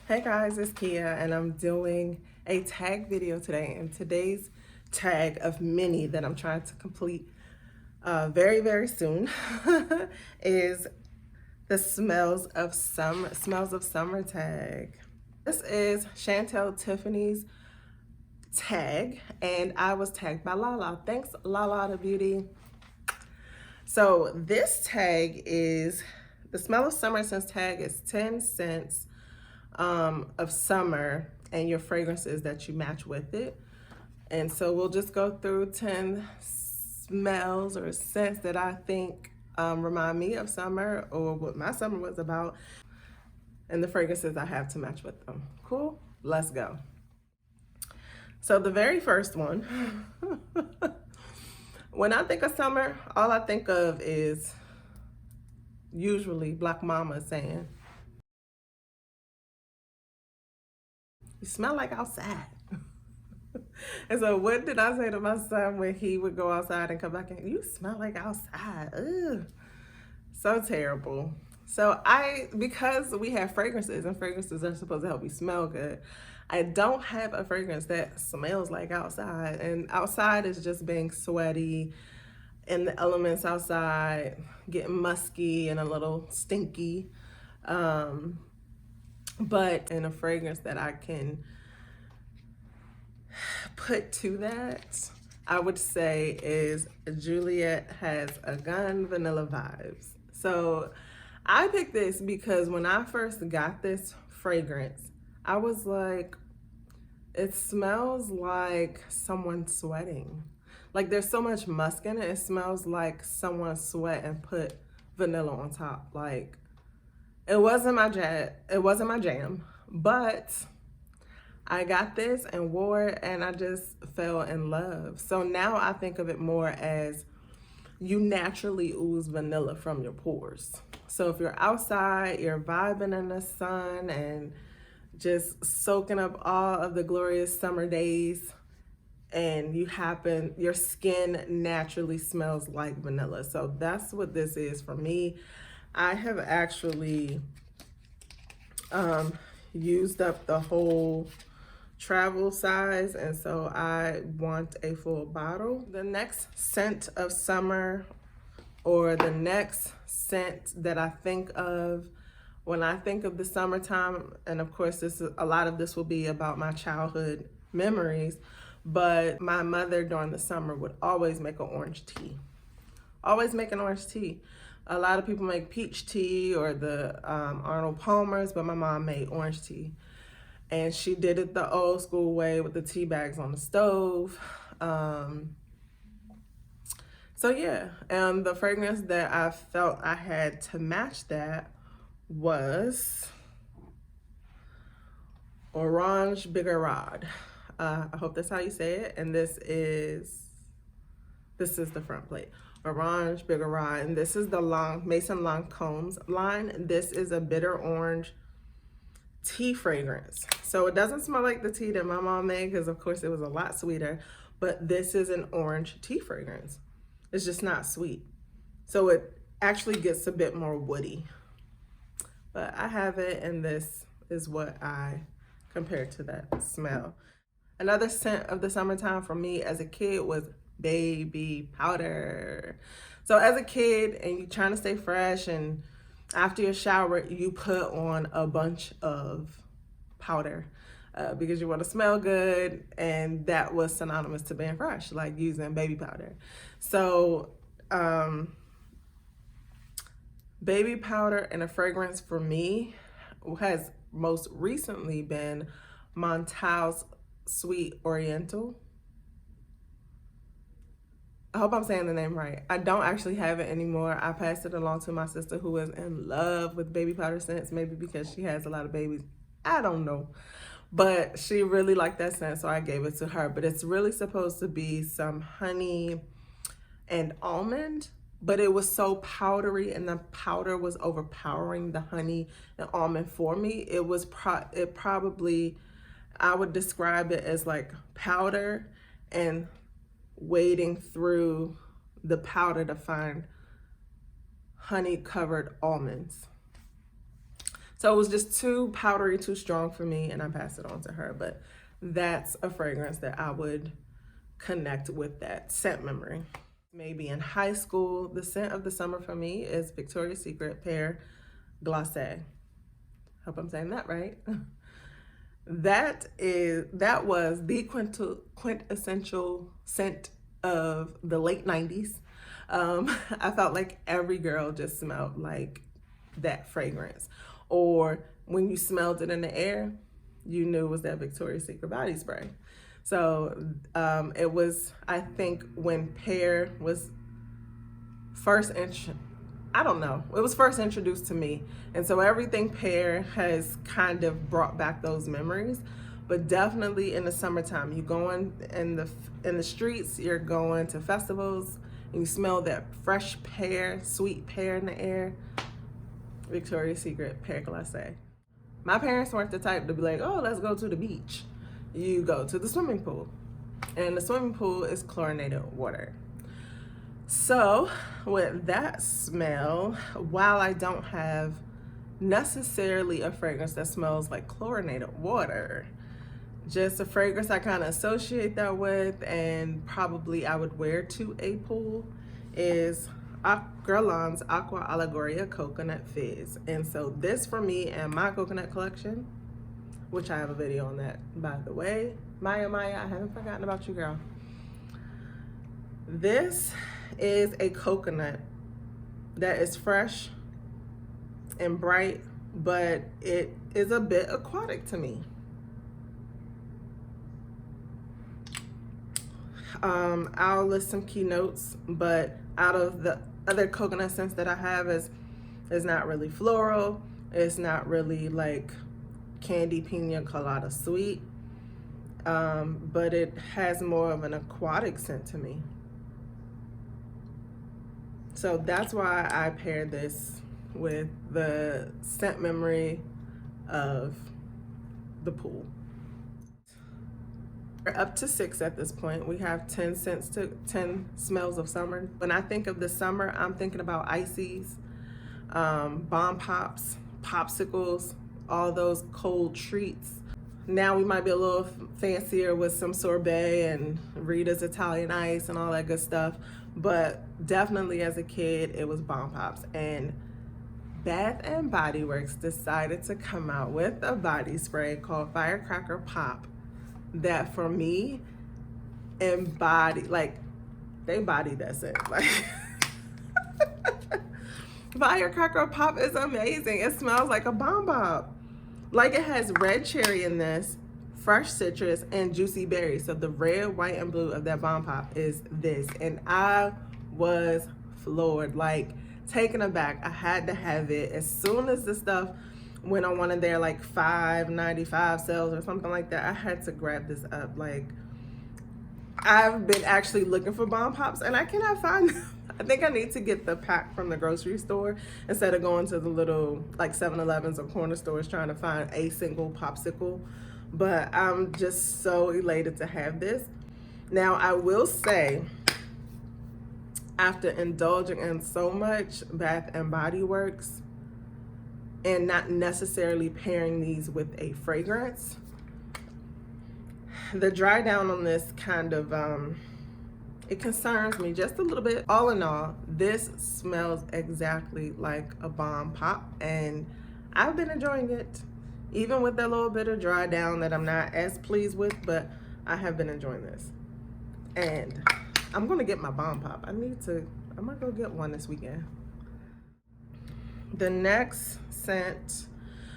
Hey guys, it's Kia and I'm doing a tag video today, and today's tag of many that I'm trying to complete very soon is the smells of summer tag. This is Chantel Tiffany's tag and I was tagged by Lala. Thanks Lalada Beauty. So this tag is the smell of summer scents tag is 10 cents of summer and your fragrances that you match with it. And so we'll just go through 10 smells or scents that I think remind me of summer or what my summer was about, and the fragrances I have to match with them. Cool? Let's go. So the very first one, when I think of summer, all I think of is usually Black Mama saying, "You smell like outside." And so what did I say to my son when he would go outside and come back in? "You smell like outside." Ugh. So terrible. So because we have fragrances and fragrances are supposed to help you smell good, I don't have a fragrance that smells like outside. And outside is just being sweaty and the elements outside getting musky and a little stinky. But in a fragrance that I can put to that, I would say is Juliet Has a Gun Vanilla Vibes. So I picked this because when I first got this fragrance, I was like, it smells like someone sweating. Like there's so much musk in it, it smells like someone sweat and put vanilla on top. Like it wasn't my jam, but I got this and wore it and I just fell in love. So now I think of it more as you naturally ooze vanilla from your pores. So if you're outside, you're vibing in the sun and just soaking up all of the glorious summer days, and your skin naturally smells like vanilla. So that's what this is for me. I have actually used up the whole travel size, and so I want a full bottle. The next scent of summer, or the next scent that I think of when I think of the summertime, and of course a lot of this will be about my childhood memories, but my mother during the summer would always make an orange tea. Always make an orange tea. A lot of people make peach tea or the Arnold Palmer's, but my mom made orange tea. And she did it the old school way with the tea bags on the stove. So yeah, and the fragrance that I felt I had to match that was Orange Bigarades. I hope that's how you say it. And this is the front plate. Orange Bigarades, and this is the Maison Lancome's line. This is a bitter orange tea fragrance. So it doesn't smell like the tea that my mom made, because of course it was a lot sweeter, but this is an orange tea fragrance. It's just not sweet. So it actually gets a bit more woody. But I have it, and this is what I compare to that smell. Another scent of the summertime for me as a kid was baby powder. So as a kid and you're trying to stay fresh, and after your shower you put on a bunch of powder because you want to smell good, and that was synonymous to being fresh, like using baby powder. So baby powder and a fragrance for me has most recently been Montale's Sweet Oriental. I hope I'm saying the name right. I don't actually have it anymore. I passed it along to my sister, who is in love with baby powder scents, maybe because she has a lot of babies. I don't know. But she really liked that scent, so I gave it to her. But it's really supposed to be some honey and almond, but it was so powdery, and the powder was overpowering the honey and almond for me. It probably, I would describe it as like powder and wading through the powder to find honey covered almonds. So it was just too powdery, too strong for me, and I passed it on to her. But that's a fragrance that I would connect with that scent memory. Maybe in high school, the scent of the summer for me is Victoria's Secret Pear Glace. Hope I'm saying that right. That was the quintessential scent of the late 90s. I felt like every girl just smelled like that fragrance. Or when you smelled it in the air, you knew it was that Victoria's Secret body spray. So it was, I think, when Pear was first it was first introduced to me. And so everything Pear has kind of brought back those memories. But definitely in the summertime, you going in the streets, you're going to festivals, and you smell that fresh pear, sweet pear in the air. Victoria's Secret Pear Glace. My parents weren't the type to be like, oh, let's go to the beach. You go to the swimming pool. And the swimming pool is chlorinated water. So with that smell, while I don't have necessarily a fragrance that smells like chlorinated water, just a fragrance I kind of associate that with and probably I would wear to a pool is Guerlain's Acqua Allegoria Coconut Fizz. And so this for me and my coconut collection, which I have a video on that, by the way. Maya, I haven't forgotten about you, girl. This is a coconut that is fresh and bright, but it is a bit aquatic to me. I'll list some keynotes, but out of the other coconut scents that I have is not really floral. It's not really like candy pina colada sweet, but it has more of an aquatic scent to me. So that's why I paired this with the scent memory of the pool. We're up to 6 at this point. We have 10 smells of summer. When I think of the summer, I'm thinking about ices, bomb pops, popsicles, all those cold treats. Now we might be a little fancier with some sorbet and Rita's Italian ice and all that good stuff, but definitely as a kid, it was bomb pops. And Bath and Body Works decided to come out with a body spray called Firecracker Pop that for me embodied, like, they body that scent. Like, Firecracker Pop is amazing. It smells like a bomb pop. Like, it has red cherry in this, fresh citrus, and juicy berries. So the red, white, and blue of that bomb pop is this. And I was floored, like taken aback. I had to have it. As soon as the stuff went on one of their like $5.95 sales or something like that, I had to grab this up. Like, I've been actually looking for bomb pops and I cannot find them. I think I need to get the pack from the grocery store instead of going to the little like 7-Elevens or corner stores trying to find a single popsicle. But I'm just so elated to have this. Now, I will say, after indulging in so much Bath and Body Works and not necessarily pairing these with a fragrance, the dry down on this kind of, it concerns me just a little bit. All in all, this smells exactly like a bomb pop and I've been enjoying it. Even with that little bit of dry down that I'm not as pleased with, but I have been enjoying this. And I'm gonna get my bomb pop. I might go get one this weekend. The next scent,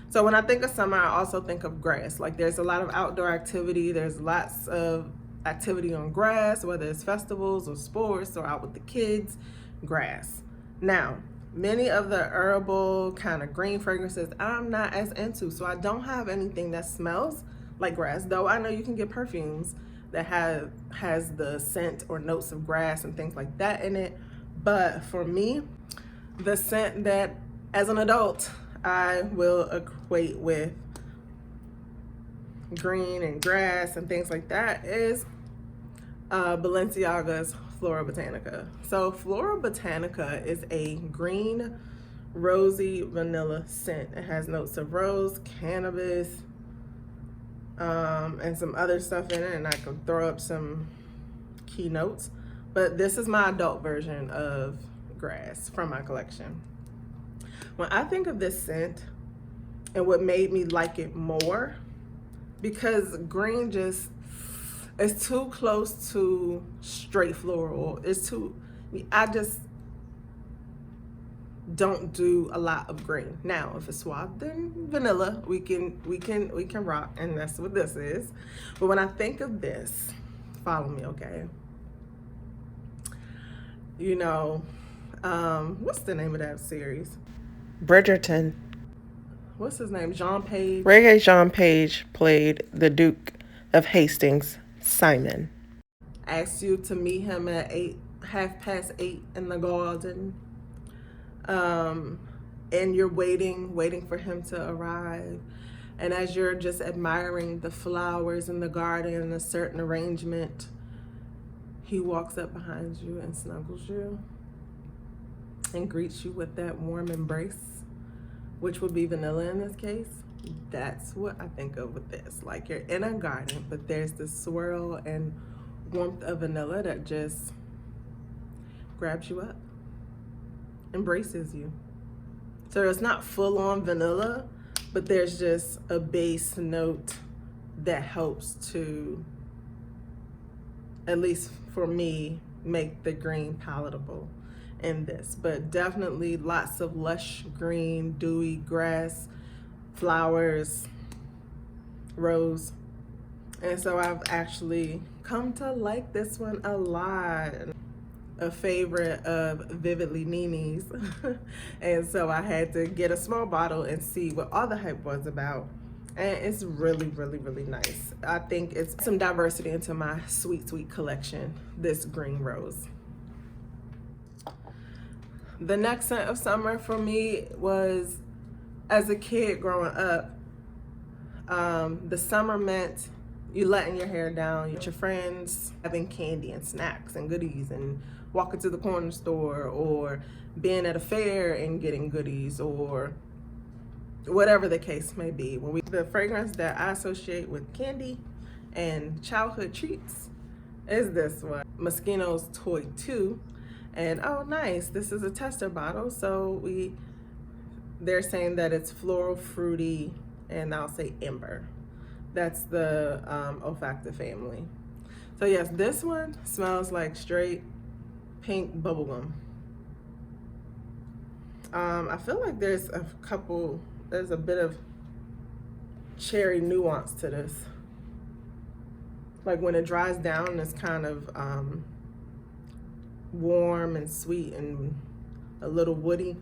so when I think of summer, I also think of grass. Like, there's a lot of outdoor activity. There's lots of activity on grass, whether it's festivals or sports or out with the kids, grass. Now, many of the herbal kind of green fragrances I'm not as into, so I don't have anything that smells like grass, though I know you can get perfumes that has the scent or notes of grass and things like that in it. But for me, the scent that as an adult I will equate with green and grass and things like that is Balenciaga's Florabotanica. So Florabotanica is a green rosy vanilla scent. It has notes of rose, cannabis, and some other stuff in it, and I can throw up some key notes. But this is my adult version of Grass from my collection. When I think of this scent and what made me like it more, because green just is too close to straight floral. It's too, I just don't do a lot of green. Now, if it's swathed in vanilla, we can rock, and that's what this is. But when I think of this, follow me, okay? You know, what's the name of that series? Bridgerton. What's his name? Jean Page. Reggae Jean Page played the Duke of Hastings, Simon. Asked you to meet him at 8:30 in the garden. And you're waiting for him to arrive. And as you're just admiring the flowers in the garden in a certain arrangement, he walks up behind you and snuggles you and greets you with that warm embrace, which would be vanilla in this case. That's what I think of with this. Like, you're in a garden, but there's this swirl and warmth of vanilla that just grabs you up, embraces you. So it's not full on vanilla, but there's just a base note that helps to, at least for me, make the green palatable in this. But definitely lots of lush green, dewy grass, flowers, rose. And so I've actually come to like this one a lot. A favorite of Vividly Nene's. And so I had to get a small bottle and see what all the hype was about. And it's really, really, really nice. I think it's some diversity into my sweet, sweet collection, this green rose. The next scent of summer for me was, as a kid growing up, the summer meant you letting your hair down with your friends, having candy and snacks and goodies, and walking to the corner store, or being at a fair and getting goodies, or whatever the case may be. The fragrance that I associate with candy and childhood treats is this one, Moschino Toy 2. And oh nice, this is a tester bottle, so they're saying that it's floral, fruity, and I'll say amber. That's the olfactive family. So yes, this one smells like straight pink bubblegum. I feel like there's a bit of cherry nuance to this. Like when it dries down, it's kind of warm and sweet and a little woody.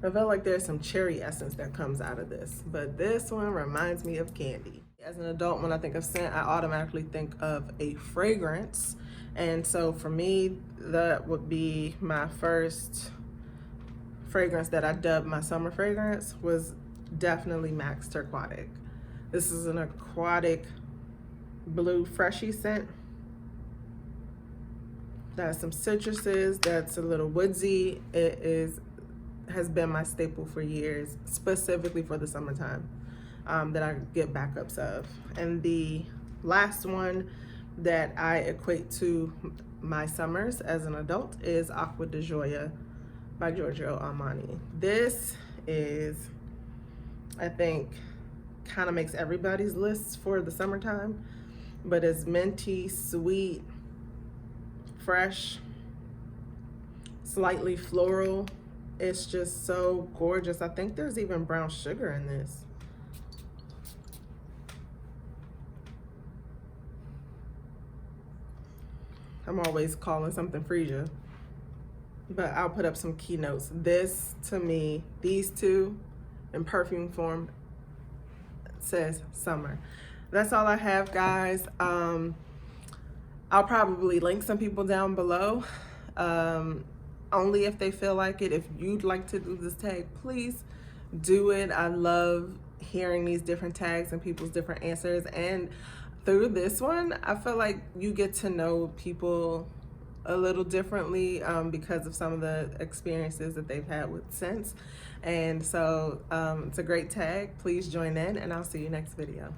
I feel like there's some cherry essence that comes out of this, but this one reminds me of candy. As an adult, when I think of scent, I automatically think of a fragrance. And so for me, that would be my first fragrance that I dubbed my summer fragrance, was definitely MAC's Turquatic. This is an aquatic blue freshy scent. That's some citruses, that's a little woodsy. It has been my staple for years, specifically for the summertime, that I get backups of. And the last one that I equate to my summers as an adult is Acqua de Gioia by Giorgio Armani. This is, I think, kind of makes everybody's list for the summertime, but it's minty, sweet, fresh, slightly floral. It's just so gorgeous. I think there's even brown sugar in this. I'm always calling something freesia, but I'll put up some keynotes. This, to me, these two in perfume form says summer. That's all I have, guys. I'll probably link some people down below, only if they feel like it. If you'd like to do this tag, please do it. I love hearing these different tags and people's different answers. And through this one, I feel like you get to know people a little differently because of some of the experiences that they've had with scents. And so it's a great tag. Please join in, and I'll see you next video.